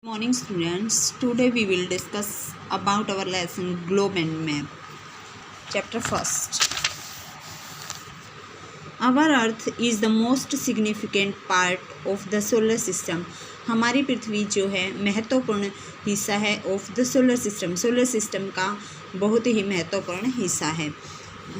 Morning students, today we will discuss about our lesson Globe and Map. Chapter 1st. Our Earth is the most significant part of the solar system. हमारी पृथ्वी जो है महत्वपूर्ण हिस्सा है of the solar system. Solar system का बहुत ही महत्वपूर्ण हिस्सा है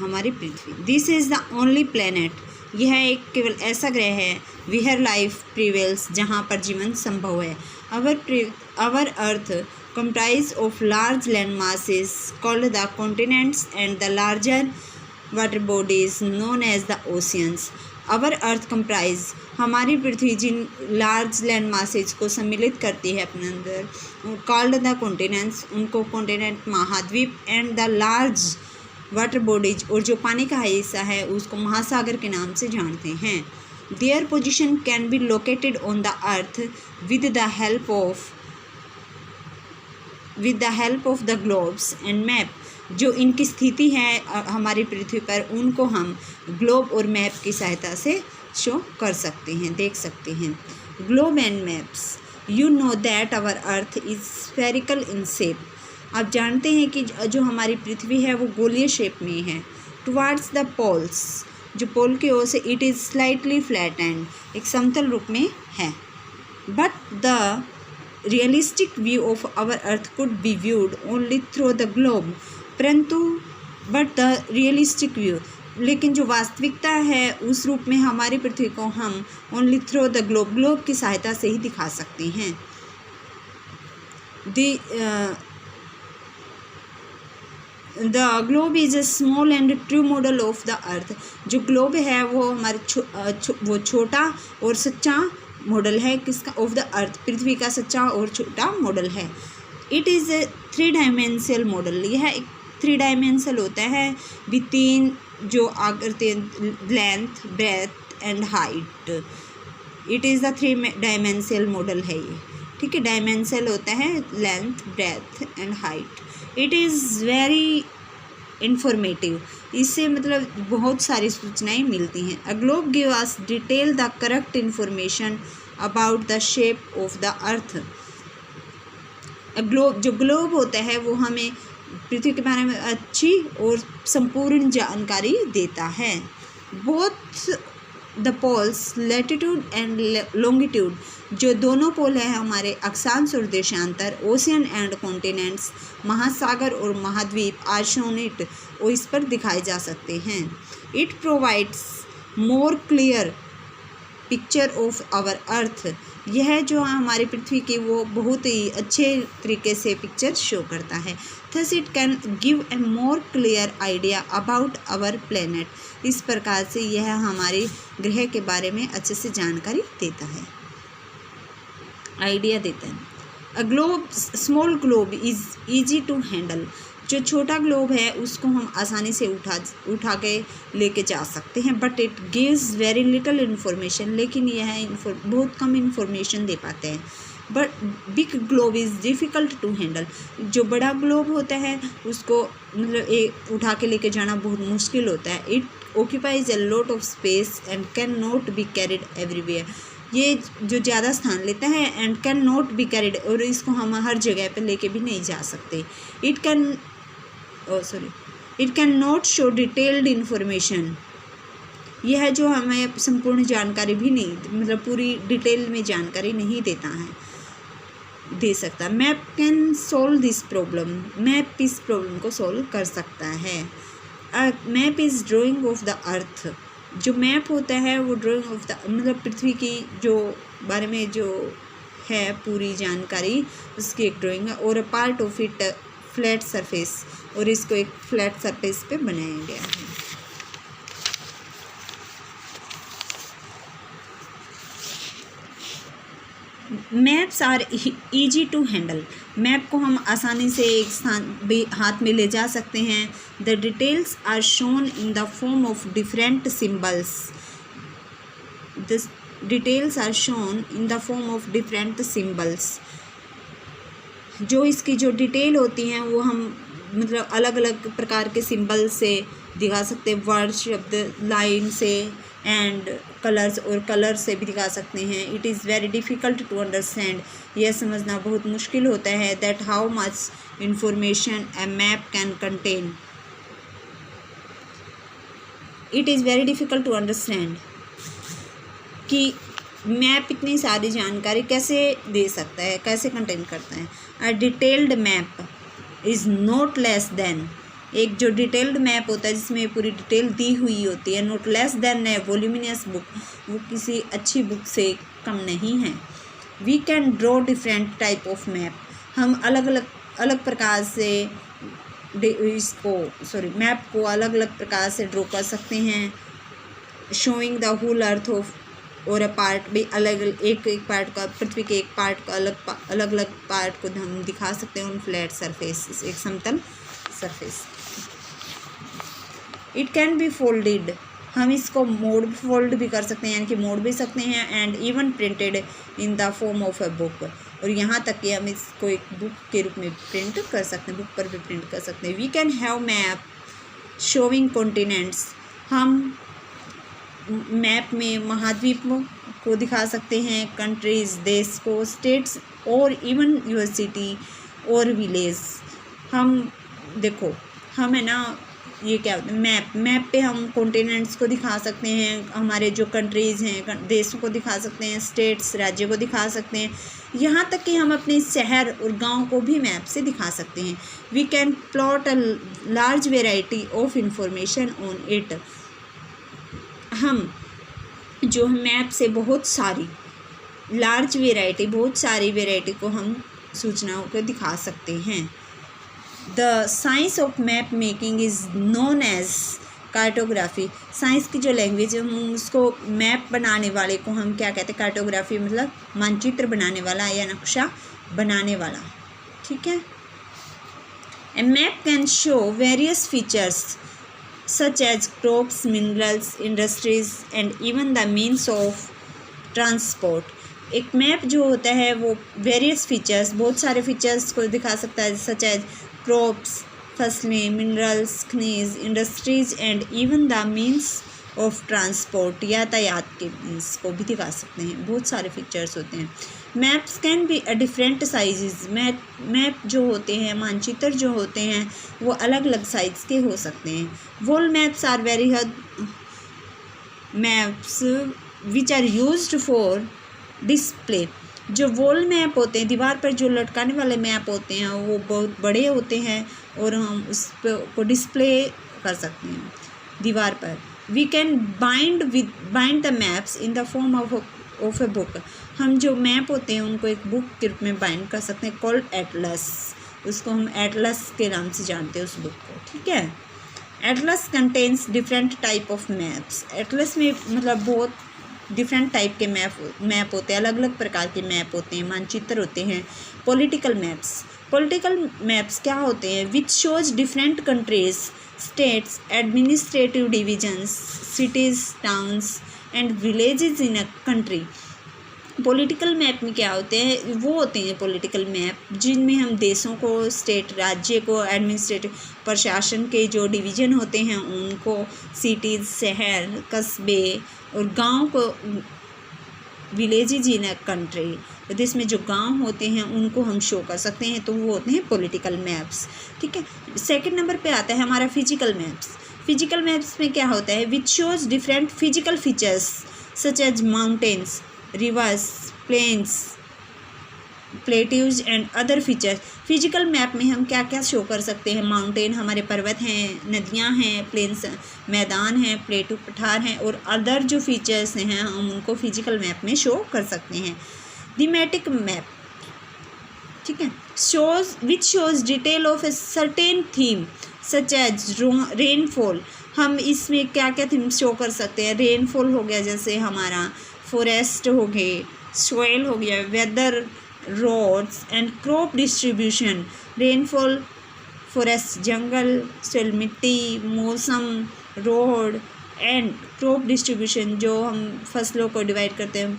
हमारी पृथ्वी. This is the only planet. यह एक केवल ऐसा ग्रह है वेयर लाइफ प्रिवेल्स, जहाँ पर जीवन संभव है. Our Earth comprise of large land masses called the continents and the larger water bodies known as the oceans. Our Earth comprise, हमारी पृथ्वी जिन लार्ज लैंड मासेज को सम्मिलित करती है अपने अंदर, कॉल्ड द कॉन्टिनेंट्स, उनको कॉन्टिनेंट महाद्वीप, and the large water bodies, और जो पानी का हिस्सा है उसको महासागर के नाम से जानते हैं. Their position can be located on the earth with the help of the globes and map. जो इनकी स्थिति है हमारी पृथ्वी पर, उनको हम ग्लोब और मैप की सहायता से शो कर सकते हैं, देख सकते हैं. Globe and maps. You know that our earth is spherical in shape. आप जानते हैं कि जो हमारी पृथ्वी है वो गोलीय शेप में है. टुवार्ड्स द पोल्स, जो पोल की ओर से, it is slightly flat and, एक समतल रूप में है. But the realistic view of our earth could be viewed only through the globe. परंतु बट द रियलिस्टिक व्यू, लेकिन जो वास्तविकता है उस रूप में हमारी पृथ्वी को हम ओनली थ्रू द ग्लोब की सहायता से ही दिखा सकते हैं. The globe is a small and true model of the अर्थ. जो ग्लोब है वो हमारे वो छोटा और सच्चा मॉडल है किसका? ऑफ द अर्थ, पृथ्वी का सच्चा और छोटा मॉडल है. It is a 3 dimensional model. यह एक 3 डायमेंशनल होता है भी 3 जो आकृति, length, breadth and height. It is the 3 dimensional model है ये, ठीक है. डायमेंशनल होता है length, breadth and height. It is very informative. इससे मतलब बहुत सारी सूचनाएं मिलती हैं. A globe give us detail the correct information about the shape of the earth. Globe, जो ग्लोब होता है वो हमें पृथ्वी के बारे में अच्छी और संपूर्ण जानकारी देता है. Both the poles, latitude and longitude, जो दोनों पोल है हमारे अक्षांश और देशांतर, ओशियन एंड कॉन्टिनेंट्स, महासागर और महाद्वीप, आर शोन इट, और इस पर दिखाए जा सकते हैं. It provides more clear picture of our earth. यह जो हमारी पृथ्वी की वो बहुत ही अच्छे तरीके से पिक्चर शो करता है. Thus it can give a more clear idea about our planet. इस प्रकार से यह हमारे ग्रह के बारे में अच्छे से जानकारी देता है, आइडिया देता है. A globe, small globe is easy to handle. जो छोटा ग्लोब है उसको हम आसानी से उठा के लेके जा सकते हैं. But it gives very little information. लेकिन यह बहुत कम इन्फॉर्मेशन दे पाते हैं. But big globe is difficult to handle. जो बड़ा ग्लोब होता है उसको मतलब उठा के लेके जाना बहुत मुश्किल होता है. It occupies a lot of space and can not be carried everywhere. ये जो ज़्यादा स्थान लेता है and can not be carried, और इसको हम हर जगह पे लेके भी नहीं जा सकते. It can not show detailed information. यह जो हमें संपूर्ण जानकारी भी नहीं, मतलब पूरी डिटेल में जानकारी नहीं दे सकता. Map can solve this problem. Map इस प्रॉब्लम को सोल्व कर सकता है. Map is drying of the अर्थ. जो मैप होता है वो ड्राइंग ऑफ द, मतलब पृथ्वी की जो बारे में जो है पूरी जानकारी, उसकी एक ड्राइंग है. और a part of it flat surface, और इसको एक फ्लैट सरफेस पे बनाया गया है. Maps are easy to handle. Map को हम आसानी से एक स्थान भी हाथ में ले जा सकते हैं. The details are shown in the form of different symbols. The details are shown in the form of different symbols. जो इसकी जो डिटेल होती हैं वो हम मतलब अलग अलग प्रकार के सिंबल से दिखा सकते हैं, वर्ड शब्द लाइन से एंड कलर्स और कलर से भी दिखा सकते हैं। It is very difficult to understand, यह समझना बहुत मुश्किल होता है। That how much information a map can contain, it is very difficult to understand कि मैप इतनी सारी जानकारी कैसे दे सकता है, कैसे कंटेन करता है। A detailed map is not less then, एक जो डिटेल्ड मैप होता है जिसमें पूरी डिटेल दी हुई होती है, not less than a voluminous book, वो किसी अच्छी बुक से कम नहीं है। We can draw different type of map, हम अलग प्रकार से मैप को अलग अलग प्रकार से ड्रॉ कर सकते हैं। Showing the whole earth of और अ पार्ट भी अलग एक पार्ट का, पृथ्वी के एक पार्ट का अलग अलग पार्ट को हम दिखा सकते हैं ऑन फ्लैट सरफेस, एक समतल surface. It can be folded, हम इसको फोल्ड भी कर सकते हैं, यानी कि मोड़ भी सकते हैं। And even printed in the form of a book, और यहाँ तक कि हम इसको एक बुक के रूप में प्रिंट कर सकते हैं, बुक पर भी प्रिंट कर सकते हैं। We can have map showing continents, हम मैप में महाद्वीप को दिखा सकते हैं, कंट्रीज़ देश को, स्टेट्स और इवन यूनिवर्सिटी और विलेज। हम देखो, हम है ना, ये क्या होता है, मैप पे हम कॉन्टिनेंट्स को दिखा सकते हैं, हमारे जो कंट्रीज़ हैं देशों को दिखा सकते हैं, स्टेट्स राज्य को दिखा सकते हैं, यहाँ तक कि हम अपने शहर और गांव को भी मैप से दिखा सकते हैं। We can plot a large variety of information on it, हम जो मैप से बहुत सारी वेराइटी को हम सूचनाओं को दिखा सकते हैं। The science of map making is known as cartography, science की जो लैंग्वेज है हम उसको मैप बनाने वाले को हम क्या कहते हैं, कार्टोग्राफी मतलब मानचित्र बनाने वाला या नक्शा बनाने वाला, ठीक है। A map can show various features such as crops, minerals, industries and even the means of transport। एक मैप जो होता है वो वेरियस फीचर्स, बहुत सारे फीचर्स को दिखा सकता है, सच एज क्रॉप्स फसलें, मिनरल्स खनिज, industries and even the means of transport, यातायात के मीन्स को भी दिखा सकते हैं, बहुत सारे फीचर्स होते हैं। Maps can be a different sizes, map जो होते हैं, मानचित्र जो होते हैं वो अलग अलग साइज के हो सकते हैं। Wall maps are very maps which are used for display, जो वॉल मैप होते हैं, दीवार पर जो लटकाने वाले मैप होते हैं वो बहुत बड़े होते हैं और हम उस को डिस्प्ले कर सकते हैं दीवार पर। We can bind the maps in the form of a book, हम जो मैप होते हैं उनको एक बुक के रूप में बाइंड कर सकते हैं, कॉल्ड एटलस, उसको हम एटलस के नाम से जानते हैं उस बुक को, ठीक है। Atlas contains different type of maps, Atlas में मतलब बहुत डिफरेंट टाइप के मैप होते हैं, अलग अलग प्रकार के मैप होते हैं, मानचित्र होते हैं। पॉलिटिकल मैप्स क्या होते हैं, विच shows different countries, states, administrative divisions, cities, towns and villages in a country. Political map में क्या होते हैं, वो होते हैं पॉलिटिकल मैप जिनमें हम देशों को, स्टेट राज्य को, एडमिनिस्ट्रेटिव प्रशासन के जो डिवीज़न होते हैं उनको, सिटीज़ शहर, कस्बे और गांव को, विलेजेज इन अ कंट्री, देश में जो गांव होते हैं उनको हम शो कर सकते हैं, तो वो होते हैं पॉलिटिकल मैप्स, ठीक है। सेकंड नंबर पे आता है हमारा फिजिकल मैप्स। फिजिकल मैप्स में क्या होता है, which shows different physical features such as mountains, rivers, plains, plateaus and other features. Physical map में हम क्या क्या शो कर सकते हैं, माउंटेन हमारे पर्वत हैं, नदियां हैं, प्लेन्स मैदान हैं, प्लेटू पठार हैं, और अदर जो फीचर्स हैं हम उनको फिजिकल मैप में शो कर सकते हैं। थीमेटिक मैप, ठीक है, shows detail of a certain theme such as rainfall, हम इसमें क्या क्या थीम शो कर सकते हैं, रेनफॉल हो गया जैसे हमारा, फॉरेस्ट हो गए, सॉइल हो गया, weather, roads and crop distribution. Rainfall forest जंगल, सॉइल मिट्टी, मौसम, रोड एंड क्रॉप डिस्ट्रीब्यूशन जो हम फसलों को डिवाइड करते हैं,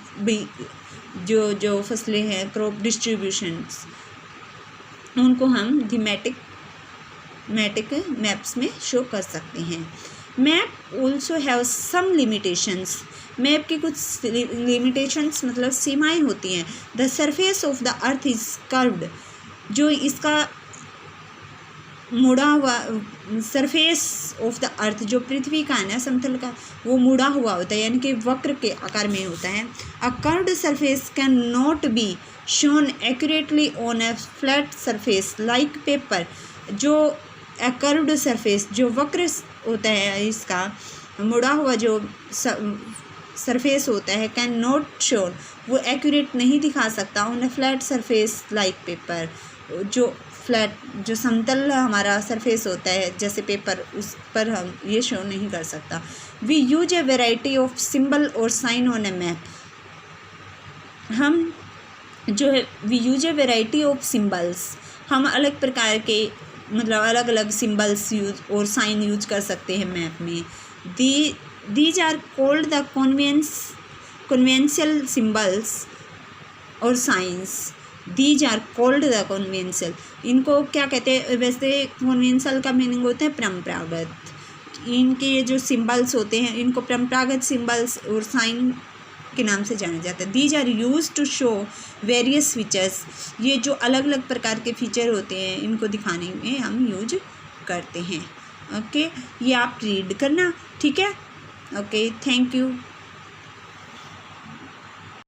जो फसलें हैं, क्रॉप डिस्ट्रीब्यूशंस, उनको हम थीमेटिक मैटिक मैप्स में शो कर सकते हैं। Map also have some limitations, map की कुछ लिमिटेशंस मतलब सीमाएं होती हैं। The surface of the earth is curved, जो इसका मुड़ा हुआ सरफेस ऑफ द अर्थ जो पृथ्वी का है ना समतल का, वो मुड़ा हुआ होता है यानी कि वक्र के आकार में होता है। A curved surface can not be shown accurately on a flat surface like paper, जो अ कर्व्ड सरफेस जो वक्र होता है इसका मुड़ा हुआ जो सरफेस होता है, कैन नॉट शोन वो एक्यूरेट नहीं दिखा सकता on a flat surface like paper, जो फ्लैट जो समतल हमारा सरफेस होता है जैसे पेपर, उस पर हम ये शो नहीं कर सकता। We use a variety of symbol और साइन ऑन ए मैप, हम जो है we use a variety of symbols, हम अलग प्रकार के मतलब अलग अलग सिंबल्स यूज और साइन यूज कर सकते हैं मैप में। These are called the conventional symbols और signs. These are called the conventional, इनको क्या कहते हैं, वैसे कन्वेंशियल का मीनिंग होता है परंपरागत, इनके ये जो सिंबल्स होते हैं इनको परंपरागत सिंबल्स और साइन के नाम से जाना जाता है। These are use to show various features, ये जो अलग अलग प्रकार के फीचर होते हैं इनको दिखाने में हम यूज करते हैं। ओके, ये आप रीड करना, ठीक है। Okay, thank you.